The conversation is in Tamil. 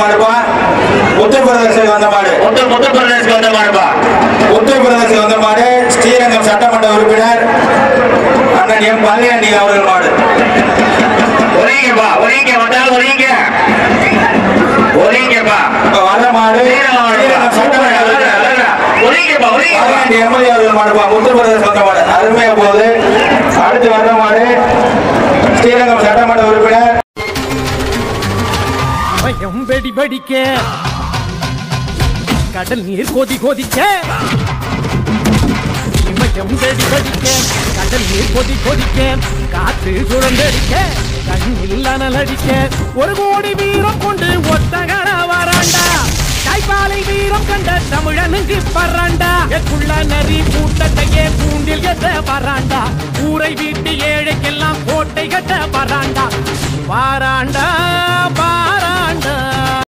மாடுப்பா. உத்தரப்பிரதேசத்துக்கு வந்த மாடு. உத்தரப்பிரதேசத்துக்கு வந்த மாடுப்பா. உத்தரப்பிரதேசத்துக்கு வந்த மாடு ஸ்ரீரங்கம் சட்டமன்ற உறுப்பினர் அண்ணன் எம் பழனியாண்டி அவர்கள் மாடு. ஒரீங்கப்பா, ஒரீங்க வந்தாலும் ஒரீங்க. ஒரீங்கப்பா. வர மாடு ஸ்ரீரங்கம் சட்டமன்ற ஒரீங்கப்பா, ஒரீங்க. பழனியாண்டி எம்எல்ஏ அவர்கள் மாடுப்பா. உத்தரப்பிரதேசம் வந்த மாடு அருமையா போகுது. அடுத்து வர்ற மாடு ஸ்ரீரங்கம் சட்டமன்ற உறுப்பினர் வெடி வெடிக்க கடல் நீர் கொதி கொதிக்க வெடி வெடிக்க கடல் நீர் கொதி கொதிக்க காற்று சுழந்தடிக்க கண்ணில் அனலடிக்க 1 கோடி வீரம் கொண்டு ஒத்தகர வராண்டா தாய்ப்பாலை வீரம் கண்ட தமிழனுக்கு பறாண்டா எக்குள்ள நரி கூட்டத்தையே கூண்டில் எத்த வராண்டா ஊரை வீட்டு ஏழைக்கெல்லாம் கோட்டை கட்ட வராண்டா வாராண்டா